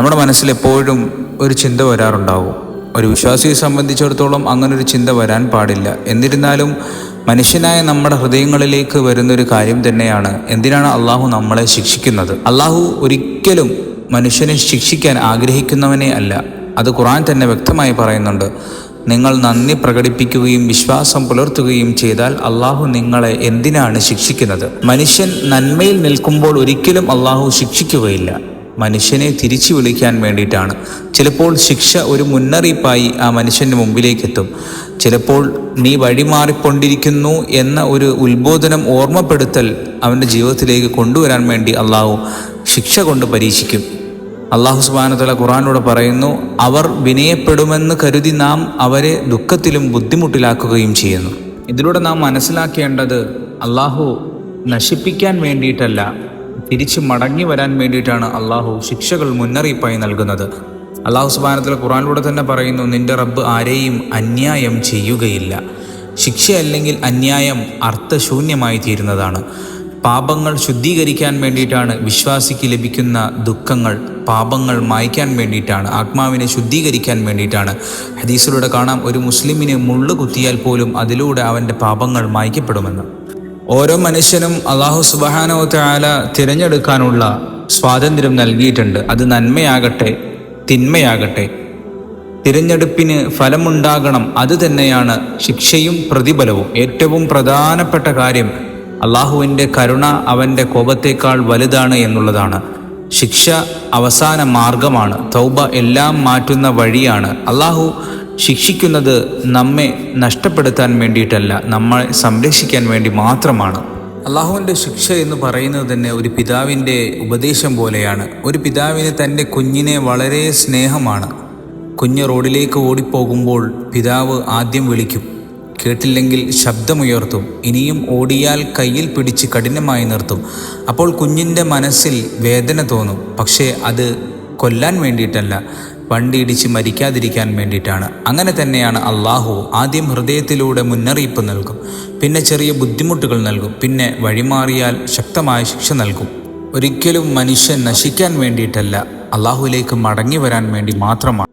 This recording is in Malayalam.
നമ്മുടെ മനസ്സിൽ എപ്പോഴും ഒരു ചിന്ത വരാറുണ്ടാവും. ഒരു വിശ്വാസിയെ സംബന്ധിച്ചിടത്തോളം അങ്ങനൊരു ചിന്ത വരാൻ പാടില്ല. എന്നിരുന്നാലും മനുഷ്യനായ നമ്മുടെ ഹൃദയങ്ങളിലേക്ക് വരുന്നൊരു കാര്യം തന്നെയാണ്, എന്തിനാണ് അള്ളാഹു നമ്മളെ ശിക്ഷിക്കുന്നത്? അള്ളാഹു ഒരിക്കലും മനുഷ്യനെ ശിക്ഷിക്കാൻ ആഗ്രഹിക്കുന്നവനെ അല്ല. അത് ഖുർആൻ തന്നെ വ്യക്തമായി പറയുന്നുണ്ട്. നിങ്ങൾ നന്ദി പ്രകടിപ്പിക്കുകയും വിശ്വാസം പുലർത്തുകയും ചെയ്താൽ അള്ളാഹു നിങ്ങളെ എന്തിനാണ് ശിക്ഷിക്കുന്നത്? മനുഷ്യൻ നന്മയിൽ നിൽക്കുമ്പോൾ ഒരിക്കലും അള്ളാഹു ശിക്ഷിക്കുകയില്ല. മനുഷ്യനെ തിരിച്ചു വിളിക്കാൻ വേണ്ടിയിട്ടാണ്. ചിലപ്പോൾ ശിക്ഷ ഒരു മുന്നറിയിപ്പായി ആ മനുഷ്യൻ്റെ മുമ്പിലേക്കെത്തും. ചിലപ്പോൾ നീ വഴിമാറിക്കൊണ്ടിരിക്കുന്നു എന്ന ഒരു ഉത്ബോധനം, ഓർമ്മപ്പെടുത്തൽ അവൻ്റെ ജീവിതത്തിലേക്ക് കൊണ്ടുവരാൻ വേണ്ടി അള്ളാഹു ശിക്ഷ കൊണ്ട് പരീക്ഷിക്കും. അള്ളാഹു സുബ്ഹാനഹു വ തആല ഖുർആനിലൂടെ പറയുന്നു, അവർ വിനയപ്പെടുമെന്ന് കരുതി നാം അവരെ ദുഃഖത്തിലും ബുദ്ധിമുട്ടിലാക്കുകയും ചെയ്യുന്നു. ഇതിലൂടെ നാം മനസ്സിലാക്കേണ്ടത്, അള്ളാഹു നശിപ്പിക്കാൻ വേണ്ടിയിട്ടല്ല, തിരിച്ച് മടങ്ങി വരാൻ വേണ്ടിയിട്ടാണ് അള്ളാഹു ശിക്ഷകൾ മുന്നറിയിപ്പായി നൽകുന്നത്. അള്ളാഹു സുബ്ഹാനഹു വ തആല ഖുർആനിലൂടെ തന്നെ പറയുന്നു, നിന്റെ റബ്ബ് ആരെയും അന്യായം ചെയ്യുകയില്ല. ശിക്ഷ അല്ലെങ്കിൽ അന്യായം അർത്ഥശൂന്യമായി തീരുന്നതാണ്. പാപങ്ങൾ ശുദ്ധീകരിക്കാൻ വേണ്ടിയിട്ടാണ് വിശ്വാസിക്ക് ലഭിക്കുന്ന ദുഃഖങ്ങൾ, പാപങ്ങൾ മായ്ക്കാൻ വേണ്ടിയിട്ടാണ്, ആത്മാവിനെ ശുദ്ധീകരിക്കാൻ വേണ്ടിയിട്ടാണ്. ഹദീസിലൂടെ കാണാം, ഒരു മുസ്ലിമിന് മുള്ളു കുത്തിയാൽ പോലും അതിലൂടെ അവൻ്റെ പാപങ്ങൾ മായ്ക്കപ്പെടുമെന്ന്. ഓരോ മനുഷ്യനും അല്ലാഹു സുബ്ഹാനഹു വ തആല തിരഞ്ഞെടുക്കാനുള്ള സ്വാതന്ത്ര്യം നൽകിയിട്ടുണ്ട്. അത് നന്മയാകട്ടെ തിന്മയാകട്ടെ, തിരഞ്ഞെടുപ്പിന് ഫലമുണ്ടാകണം. അത് തന്നെയാണ് ശിക്ഷയും പ്രതിഫലവും. ഏറ്റവും പ്രധാനപ്പെട്ട കാര്യം, അള്ളാഹുവിൻ്റെ കരുണ അവൻ്റെ കോപത്തേക്കാൾ വലുതാണ് എന്നുള്ളതാണ്. ശിക്ഷ അവസാന മാർഗമാണ്. തൗബ എല്ലാം മാറ്റുന്ന വഴിയാണ്. അള്ളാഹു ശിക്ഷിക്കുന്നത് നമ്മെ നഷ്ടപ്പെടുത്താൻ വേണ്ടിയിട്ടല്ല, നമ്മളെ സംരക്ഷിക്കാൻ വേണ്ടി മാത്രമാണ്. അള്ളാഹുവിൻ്റെ ശിക്ഷ എന്ന് പറയുന്നത് തന്നെ ഒരു പിതാവിൻ്റെ ഉപദേശം പോലെയാണ്. ഒരു പിതാവിന് തൻ്റെ കുഞ്ഞിനെ വളരെ സ്നേഹമാണ്. കുഞ്ഞ് റോഡിലേക്ക് ഓടിപ്പോകുമ്പോൾ പിതാവ് ആദ്യം വിളിക്കും, കേട്ടില്ലെങ്കിൽ ശബ്ദമുയർത്തും, ഇനിയും ഓടിയാൽ കയ്യിൽ പിടിച്ച് കഠിനമായി നിർത്തും. അപ്പോൾ കുഞ്ഞിൻ്റെ മനസ്സിൽ വേദന തോന്നും. പക്ഷേ അത് കൊല്ലാൻ വേണ്ടിയിട്ടല്ല, വണ്ടി ഇടിച്ച് മരിക്കാതിരിക്കാൻ വേണ്ടിയിട്ടാണ്. അങ്ങനെ തന്നെയാണ് അള്ളാഹു. ആദ്യം ഹൃദയത്തിലൂടെ മുന്നറിയിപ്പ് നൽകും, പിന്നെ ചെറിയ ബുദ്ധിമുട്ടുകൾ നൽകും, പിന്നെ വഴിമാറിയാൽ ശക്തമായ ശിക്ഷ നൽകും. ഒരിക്കലും മനുഷ്യൻ നശിക്കാൻ വേണ്ടിയിട്ടല്ല, അള്ളാഹുവിലേക്ക് മടങ്ങി വരാൻ വേണ്ടി മാത്രമാണ്.